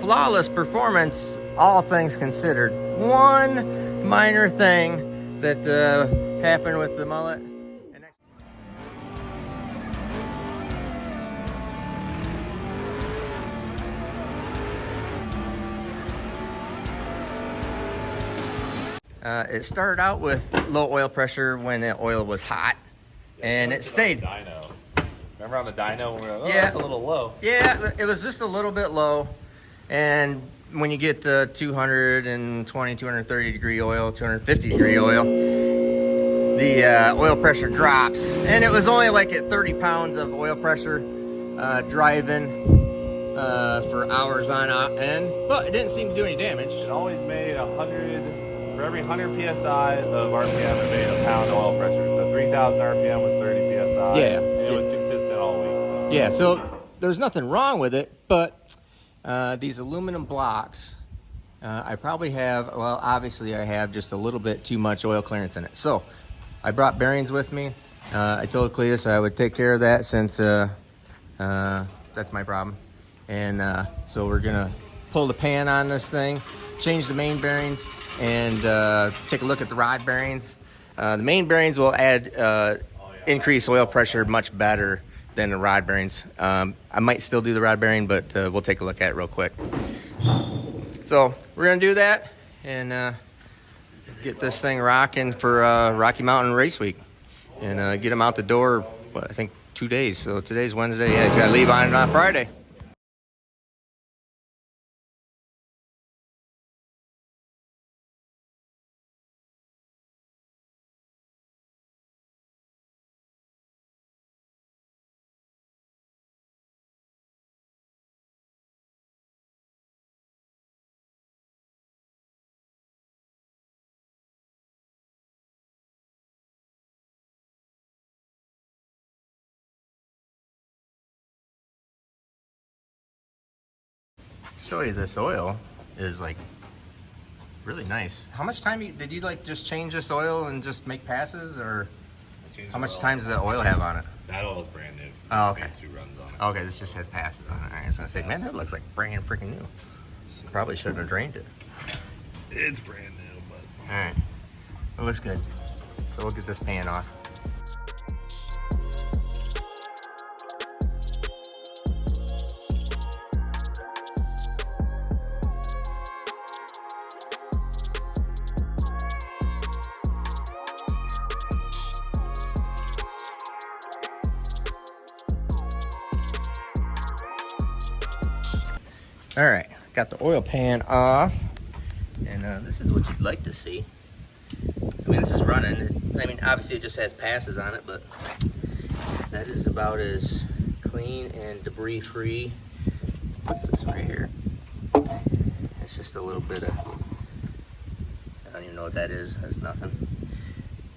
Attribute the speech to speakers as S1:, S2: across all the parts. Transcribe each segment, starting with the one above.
S1: flawless performance, all things considered. One minor thing that happened with the mullet. It started out with low oil pressure when the oil was hot, and it stayed.
S2: Dyno. Remember on the dyno when we were like, oh,
S1: Yeah,
S2: that's a little low.
S1: Yeah, it was just a little bit low, and when you get 220, 230 degree oil, 250 degree oil, the oil pressure drops, and it was only like at 30 pounds of oil pressure driving for hours on end, but it didn't seem to do any damage.
S2: It always made 100. For every 100 psi of RPM, it made a pound of oil pressure. So 3,000 RPM was 30 psi.
S1: Yeah.
S2: And it was consistent all week. So.
S1: Yeah, so there's nothing wrong with it, but these aluminum blocks, I probably have, well, obviously I have just a little bit too much oil clearance in it. So I brought bearings with me. I told Cletus I would take care of that since that's my problem. And so we're gonna pull the pan on this thing, change the main bearings, and take a look at the rod bearings. The main bearings will add increased oil pressure much better than the rod bearings. I might still do the rod bearing, but we'll take a look at it real quick. So we're gonna do that and get this thing rocking for Rocky Mountain Race Week, and get them out the door, what, I think 2 days. So today's Wednesday, yeah, he's gotta leave on Friday. Show you, this oil is like really nice. How much time did you like just change this oil and just make passes, or how much time does that oil have on it?
S2: That oil is brand new.
S1: Oh, okay.
S2: 2 runs on it.
S1: Okay, this just has passes on it. I was gonna say, man, that looks like brand freaking new. Probably shouldn't have drained it.
S2: It's brand new, but.
S1: All right, it looks good. So we'll get this pan off. All right, got the oil pan off, and this is what you'd like to see. So, I mean, this is running. I mean, obviously it just has passes on it, but that is about as clean and debris-free. What's this right here? It's just a little bit of, I don't even know what that is. That's nothing.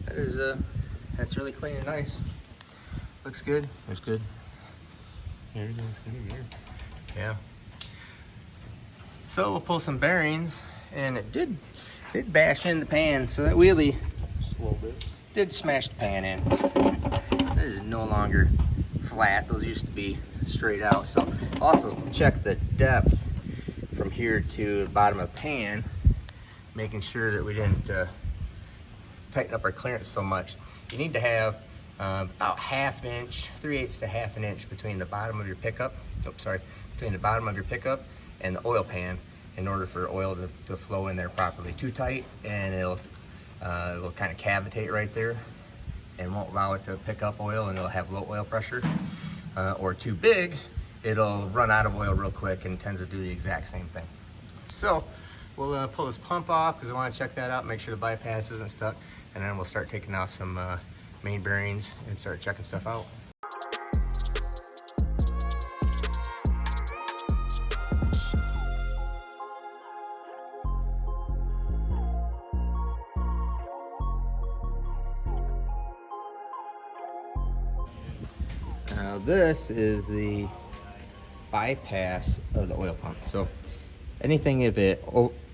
S1: That is, that's really clean and nice. Looks good. Looks good.
S2: Everything's good here.
S1: Yeah. So we'll pull some bearings, and it did bash in the pan, so that wheelie
S2: Just a little bit.
S1: did smash the pan in. This is no longer flat. Those used to be straight out. So I'll also check the depth from here to the bottom of the pan, making sure that we didn't tighten up our clearance so much. You need to have about 1/2 inch, 3/8 to 1/2 inch between the bottom of your pickup, between the bottom of your pickup and the oil pan, in order for oil to flow in there properly. Too tight and it'll kind of cavitate right there and won't allow it to pick up oil, and it'll have low oil pressure. Or too big, it'll run out of oil real quick and tends to do the exact same thing. So we'll pull this pump off because I want to check that out, make sure the bypass isn't stuck, and then we'll start taking off some main bearings and start checking stuff out. Now this is the bypass of the oil pump. So anything if it,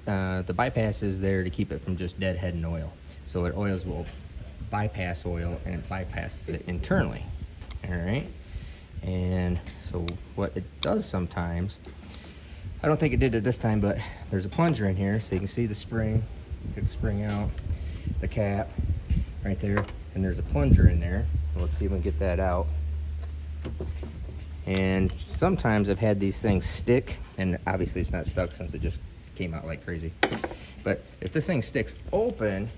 S1: the bypass is there to keep it from just deadheading oil. So it oils will bypass oil, and it bypasses it internally. All right. And so what it does sometimes I don't think it did it this time, but there's a plunger in here, so you can see the spring. Took the spring out, the cap right there, and there's a plunger in there. Let's see if we can get that out. And sometimes I've had these things stick, and obviously it's not stuck since it just came out like crazy. But if this thing sticks open,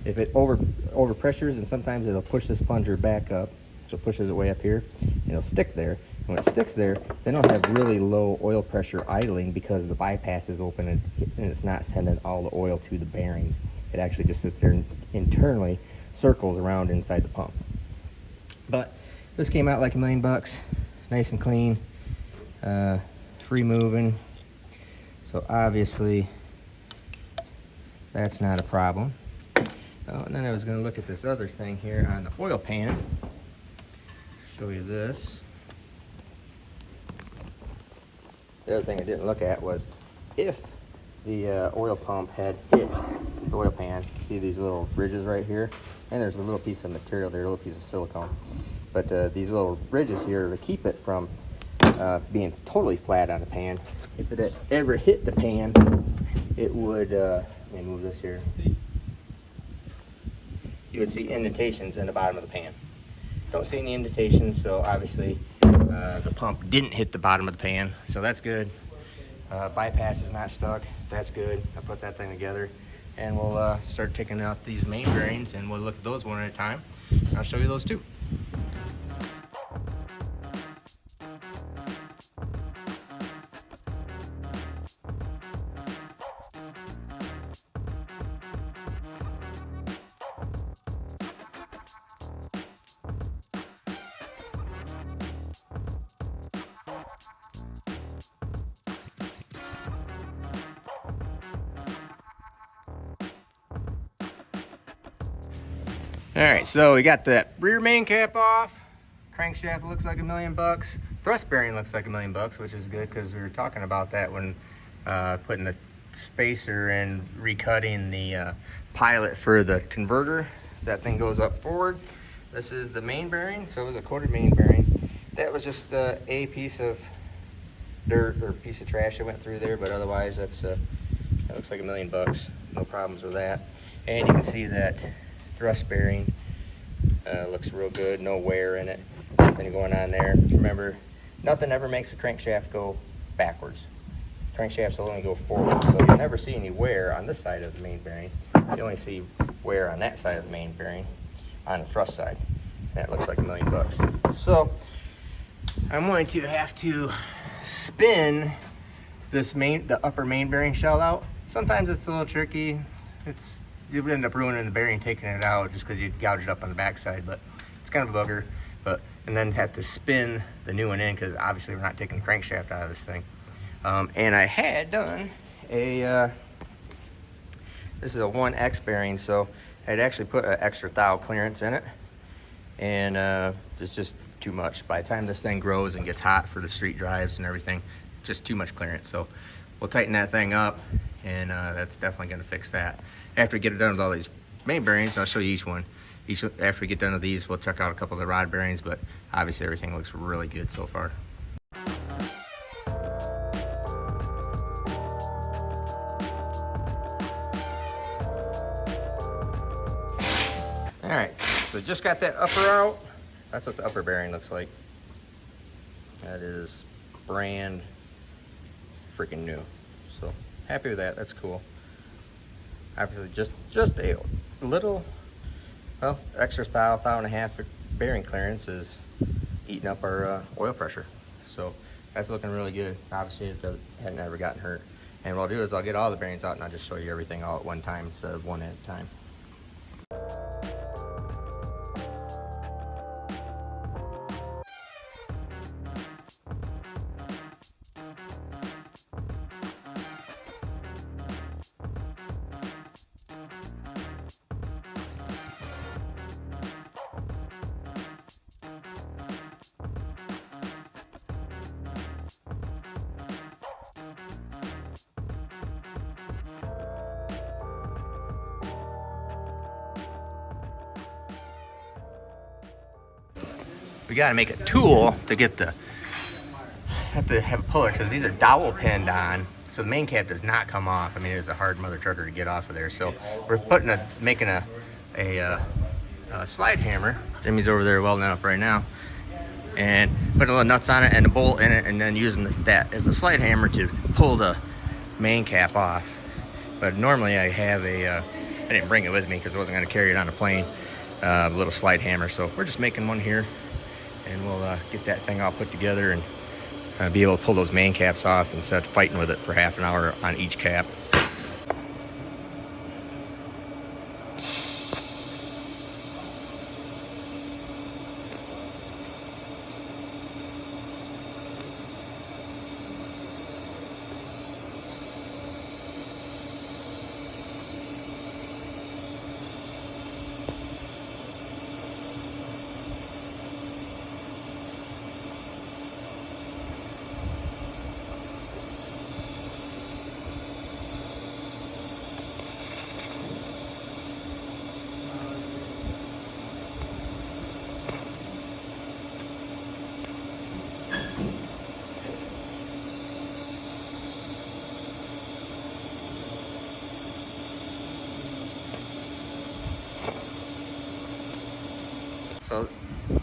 S1: if it over pressures, and sometimes it'll push this plunger back up, so it pushes it way up here, and it'll stick there. And when it sticks there, then it'll have really low oil pressure idling because the bypass is open and it's not sending all the oil to the bearings. It actually just sits there and internally circles around inside the pump. But this came out like $1 million bucks, nice and clean, free moving. So obviously that's not a problem. Oh, and then I was going to look at this other thing here on the oil pan. Show you this. The other thing I didn't look at was if the oil pump had hit the oil pan. See these little ridges right here? And there's a little piece of material there, a little piece of silicone. But these little ridges here to keep it from being totally flat on the pan. If it had ever hit the pan, it would, let me move this here. You would see indentations in the bottom of the pan. Don't see any indentations, so obviously the pump didn't hit the bottom of the pan, so that's good. Bypass is not stuck, that's good. I put that thing together, and we'll start taking out these main bearings, and we'll look at those one at a time. I'll show you those too. All right, so we got the rear main cap off. Crankshaft looks like $1 million bucks. Thrust bearing looks like $1 million bucks, which is good because we were talking about that when putting the spacer and recutting the pilot for the converter. That thing goes up forward. This is the main bearing, so it was a quarter main bearing. That was just a piece of dirt or piece of trash that went through there, but otherwise that looks like $1 million bucks. No problems with that. And you can see that thrust bearing looks real good, no wear in it, nothing going on there. Remember, nothing ever makes a crankshaft go backwards. Crankshafts will only go forward, so you'll never see any wear on this side of the main bearing. You only see wear on that side of the main bearing on the thrust side. That looks like $1 million bucks. So I'm going to have to spin this the upper main bearing shell out. Sometimes it's a little tricky. You would end up ruining the bearing taking it out just because you'd gouge it up on the backside, but it's kind of a bugger. And then have to spin the new one in because obviously we're not taking the crankshaft out of this thing. And I had done this is a 1X bearing, so I'd actually put an extra thou clearance in it, and it's just too much. By the time this thing grows and gets hot for the street drives and everything, just too much clearance. So we'll tighten that thing up, and that's definitely going to fix that. After we get it done with all these main bearings, I'll show you each one. After we get done with these, we'll check out a couple of the rod bearings, but obviously everything looks really good so far. All right, so just got that upper out. That's what the upper bearing looks like. That is brand freaking new. So happy with that, that's cool. Obviously just a little, well, extra thou and a half bearing clearance is eating up our oil pressure. So that's looking really good. Obviously it hadn't ever gotten hurt. And what I'll do is I'll get all the bearings out and I'll just show you everything all at one time instead of one at a time. We got to make a tool to get the have to have a puller because these are dowel pinned on, so the main cap does not come off. I mean, it's a hard mother trucker to get off of there. So we're making a slide hammer. Jimmy's over there welding it up right now, and putting a little nuts on it and a bolt in it, and then using that as a slide hammer to pull the main cap off. But normally I have I didn't bring it with me because I wasn't going to carry it on a plane, a little slide hammer. So we're just making one here, and we'll get that thing all put together and be able to pull those main caps off instead of fighting with it for half an hour on each cap.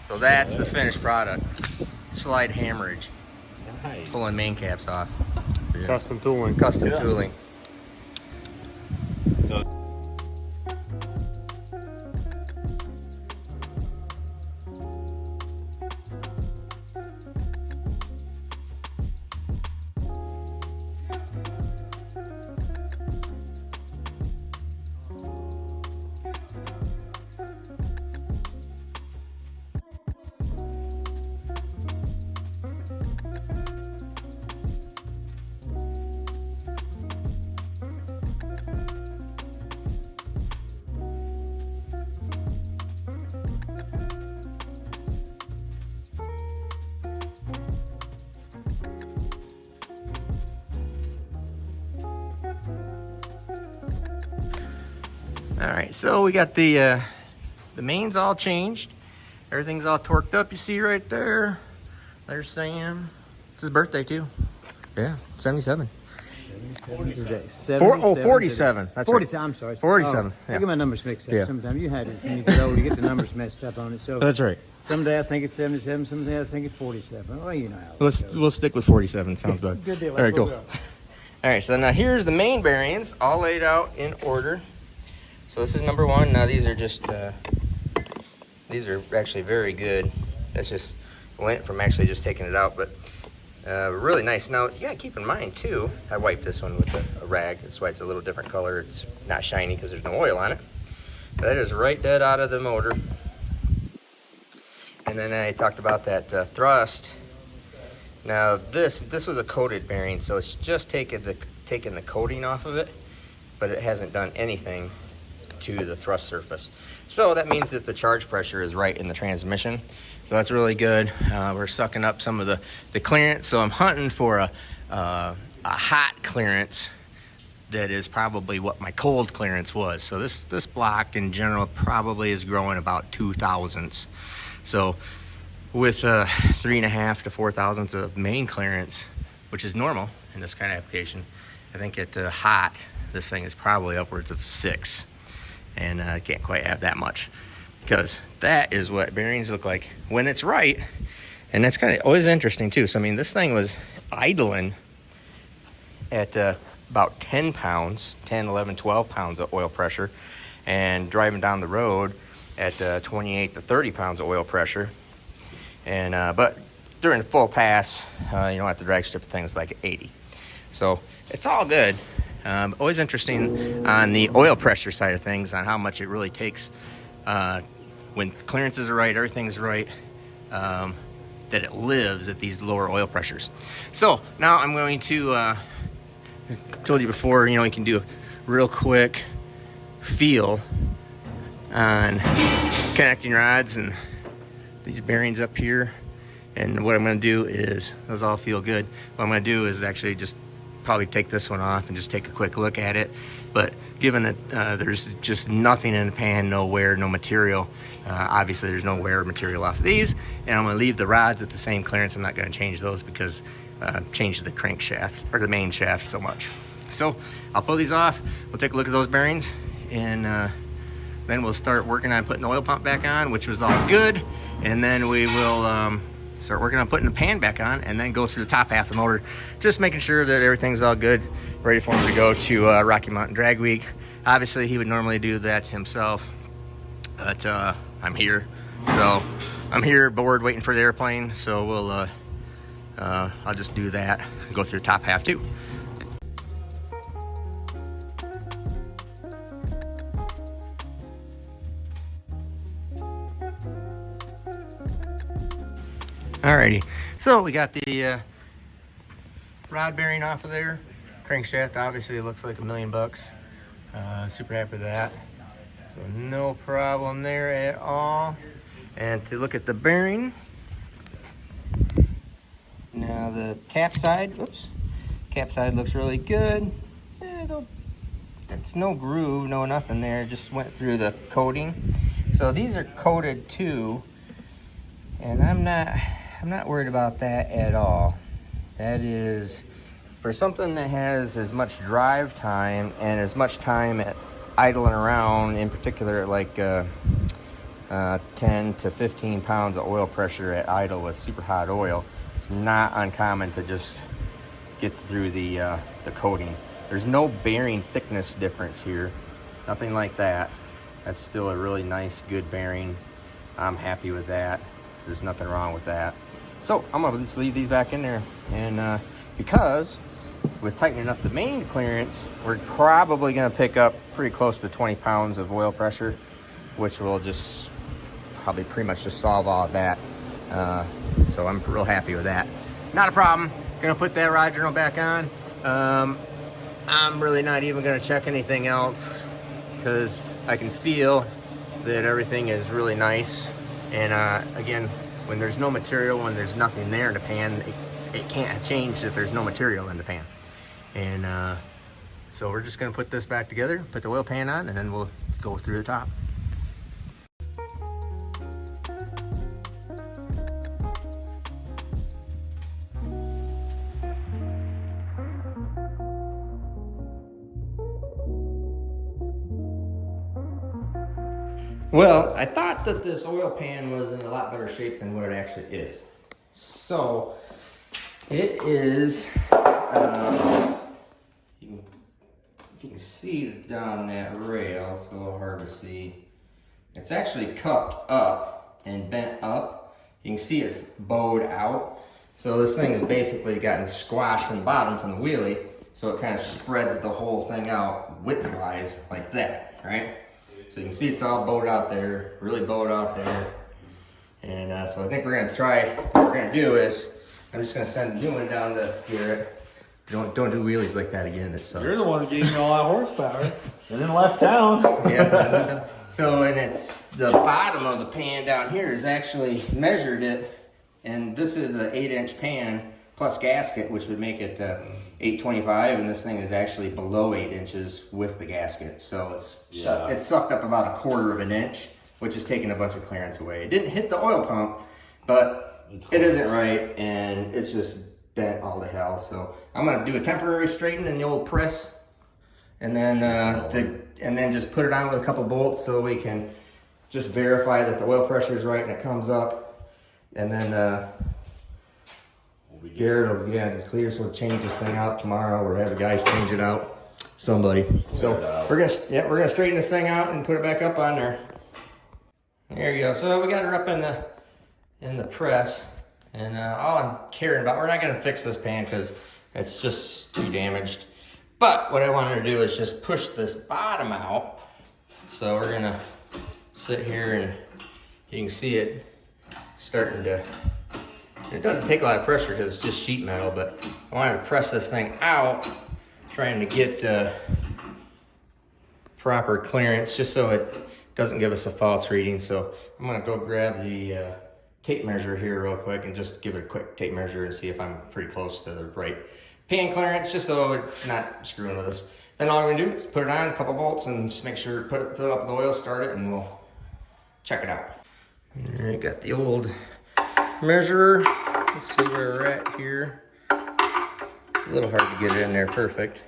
S1: So that's the finished product. Slide hammerage.
S2: Nice.
S1: Pulling main caps off. Yeah.
S2: Custom tooling.
S1: Custom tooling.
S2: So
S1: All right, so we got the mains all changed. Everything's all torqued up. You see right there. There's Sam. It's his birthday too. Yeah, 77.
S3: 77 today.
S1: 47. That's
S3: 47.
S1: right.
S3: I'm sorry.
S1: 47.
S3: I
S1: Yeah.
S3: get my numbers mixed up.
S1: Yeah.
S3: Sometimes you had it when you get older, you get the numbers messed up on it. So
S1: That's right.
S3: someday I think it's 77. Someday I think it's 47. Well, you know how. it goes.
S1: We'll stick with 47. Sounds good.
S3: Good deal.
S1: All right, cool.
S3: Let's go.
S1: All right, so now here's the main bearings all laid out in order. So this is number one. Now these are just, these are actually very good. That's just lint from actually just taking it out, but really nice. Now you gotta keep in mind too, I wiped this one with a rag. That's why it's a little different color. It's not shiny because there's no oil on it. But that is right dead out of the motor. And then I talked about that thrust. Now this was a coated bearing, so it's just taken the coating off of it, but it hasn't done anything to the thrust surface. So that means that the charge pressure is right in the transmission. So that's really good. We're sucking up some of the clearance. So I'm hunting for a hot clearance that is probably what my cold clearance was. So this block in general probably is growing about 2 thousandths. So with 3.5 to 4 thousandths of main clearance, which is normal in this kind of application, I think at hot, this thing is probably upwards of 6. And I can't quite have that much, because that is what bearings look like when it's right. And that's kind of always interesting too. So I mean, this thing was idling at about 10 pounds, 10, 11, 12 pounds of oil pressure, and driving down the road at 28 to 30 pounds of oil pressure. And but during the full pass, you don't have to drag strip the thing, it's like 80. So it's all good. Always interesting on the oil pressure side of things, on how much it really takes when clearances are right, everything's right, that it lives at these lower oil pressures. So now I'm going to, I told you before, you know, you can do a real quick feel on connecting rods and these bearings up here. And what I'm going to do is, those all feel good. What I'm going to do is actually just probably take this one off and just take a quick look at it. But given that there's just nothing in the pan, no wear, no material, obviously there's no wear material off of these, and I'm going to leave the rods at the same clearance. I'm not going to change those because change the crankshaft or the main shaft so much. So I'll pull these off. We'll take a look at those bearings, and then we'll start working on putting the oil pump back on, which was all good. And then we will start working on putting the pan back on, and then go through the top half of the motor, just making sure that everything's all good, ready for him to go to Rocky Mountain Drag Week. Obviously, he would normally do that himself, but I'm here. So I'm here bored waiting for the airplane, so we'll I'll just do that and go through the top half too. Alrighty, so we got the rod bearing off of there. Crankshaft obviously looks like $1 million. Super happy with that. So no problem there at all. And to look at the bearing, now the cap side, oops, cap side looks really good. It's no groove, no nothing there. It just went through the coating. So these are coated too, and I'm not worried about that at all. That is for something that has as much drive time and as much time at idling around, in particular like 10 to 15 pounds of oil pressure at idle with super hot oil. It's not uncommon to just get through the coating. There's no bearing thickness difference here, nothing like that. That's still a really nice, good bearing. I'm happy with that. There's nothing wrong with that. So I'm gonna just leave these back in there, and because with tightening up the main clearance, we're probably gonna pick up pretty close to 20 pounds of oil pressure, which will just probably pretty much just solve all of that. So I'm real happy with that. Not a problem. Gonna put that rod journal back on. I'm really not even gonna check anything else because I can feel that everything is really nice. And again, when there's no material, when there's nothing there in the pan, it can't change if there's no material in the pan. And so we're just gonna put this back together, put the oil pan on, and then we'll go through the top. Well, I thought that this oil pan was in a lot better shape than what it actually is. So, it is, if you can see down that rail, it's a little hard to see. It's actually cupped up and bent up. You can see it's bowed out. So this thing has basically gotten squashed from the bottom from the wheelie, so it kind of spreads the whole thing out width-wise like that, right? So you can see it's all bowed out there, really bowed out there. And so I think we're gonna try, what we're gonna do is, I'm just gonna send a new one down to here. Don't do wheelies like that again, it sucks.
S2: You're the one who gave me all that horsepower and then left town.
S1: Yeah, so, and it's the bottom of the pan down here is actually measured it, and this is an 8-inch pan plus gasket, which would make it 825, and this thing is actually below 8 inches with the gasket. So it's sucked up about 1/4 of an inch, which is taking a bunch of clearance away. It didn't hit the oil pump, but it isn't right, and it's just bent all to hell. So I'm gonna do a temporary straighten in the old press, and then just put it on with a couple bolts so we can just verify that the oil pressure is right and it comes up, and then Garrett will clear, so we'll change this thing out tomorrow, or have the guys change it out. Somebody. So we're gonna straighten this thing out and put it back up on there. There you go. So we got her up in the press, and all I'm caring about, we're not gonna fix this pan because it's just too damaged. But what I wanted to do is just push this bottom out. So we're gonna sit here, and you can see it starting to. It doesn't take a lot of pressure because it's just sheet metal, but I wanted to press this thing out, trying to get proper clearance just so it doesn't give us a false reading. So I'm gonna go grab the tape measure here real quick and just give it a quick tape measure and see if I'm pretty close to the right pan clearance, just so it's not screwing with us. Then all I'm gonna do is put it on, a couple bolts, and just make sure, fill it up with oil, start it, and we'll check it out. All right, got the old measurer. Let's see where we're at here. It's a little hard to get it in there perfect,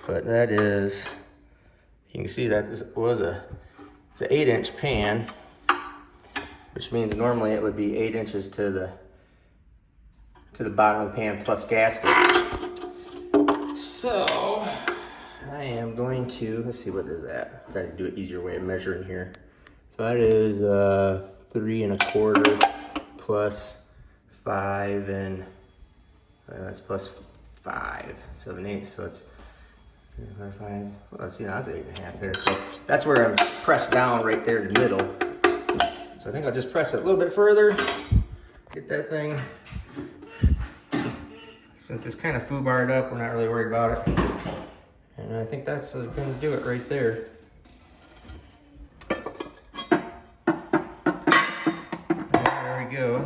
S1: but that is, you can see that this was it's an 8-inch pan, which means normally it would be 8 inches to the bottom of the pan plus gasket. So I am going to, let's see, what is that? Try to do an easier way of measuring here. So that is 3 1/4 plus 5, and that's plus 5, 7/8. So it's 3, 4, 5. Well, let's see, now that's 8 1/2 there. So that's where I'm pressed down right there in the middle. So I think I'll just press it a little bit further, get that thing. Since it's kind of foobarred up, we're not really worried about it. And I think that's going to do it right there. There we go.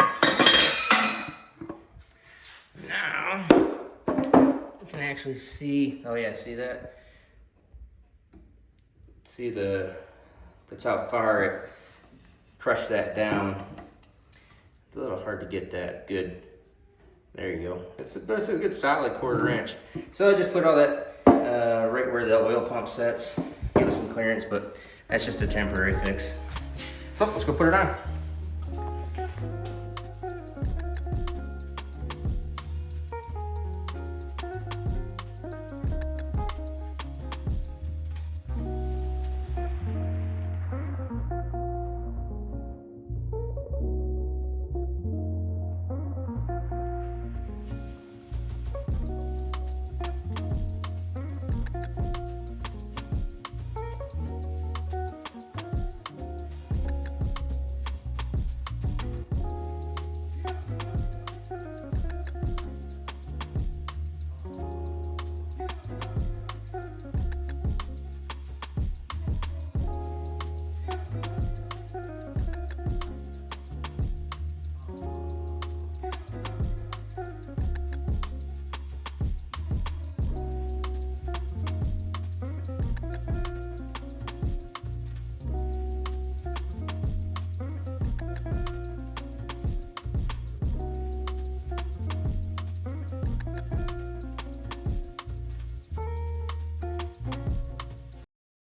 S1: Now, you can actually see, oh yeah, see that? See that's how far it crushed that down. It's a little hard to get that good. There you go. It's a good solid 1/4 inch. So I just put all that right where the oil pump sets. Give it some clearance, but that's just a temporary fix. So let's go put it on.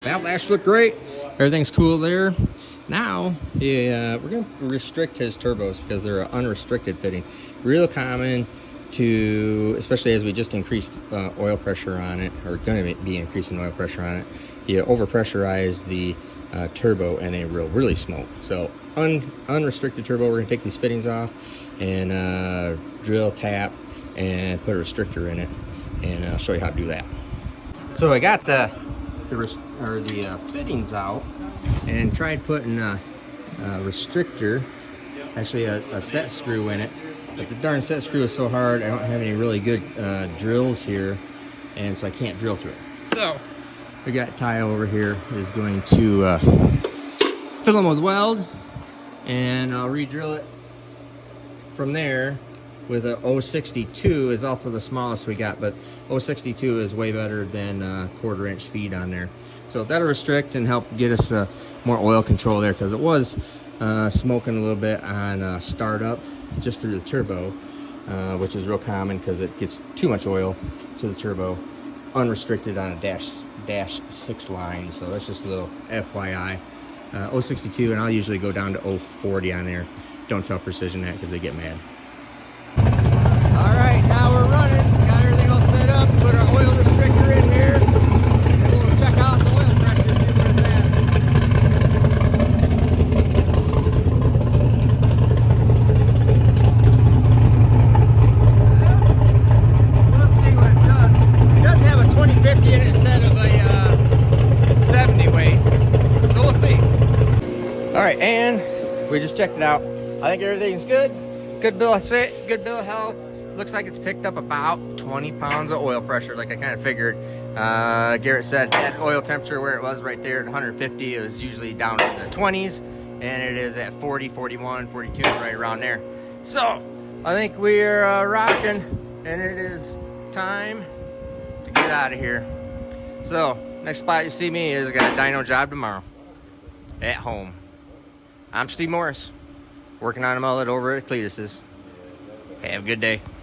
S1: That lash looked great. Everything's cool there. Now, we're going to restrict his turbos because they're an unrestricted fitting. Real common to, especially as we just increased oil pressure on it, or going to be increasing oil pressure on it, you overpressurize the turbo and it will really smoke. So unrestricted turbo, we're going to take these fittings off and drill, tap, and put a restrictor in it. And I'll show you how to do that. So I got the fittings out and tried putting a restrictor, actually a set screw in it, but the darn set screw is so hard I don't have any really good drills here, and so I can't drill through it. So we got Ty over here is going to fill them with weld, and I'll re-drill it from there with a 062 is also the smallest we got, but 062 is way better than 1/4 inch feed on there. So that'll restrict and help get us more oil control there, because it was smoking a little bit on startup just through the turbo, which is real common because it gets too much oil to the turbo unrestricted on a dash 6 line. So that's just a little FYI. 062, and I'll usually go down to 040 on there. Don't tell Precision that because they get mad. Alright, now we're running. Got everything all set up. Put our oil restrictor in here. And we'll check out the oil pressure, see what it's at. We'll see what it does. It does have a 2050 in it instead of a 70 weight. So we'll see. Alright, and we just checked it out. I think everything's good. Good bill of fit, good bill of health. Looks like it's picked up about 20 pounds of oil pressure, like I kind of figured. Garrett said at oil temperature where it was right there at 150, it was usually down in the 20s, and it is at 40, 41, 42, right around there. So I think we're rocking, and it is time to get out of here. So next spot you see me is I got a dyno job tomorrow at home. I'm Steve Morris, working on a mullet over at Cletus's. Have a good day.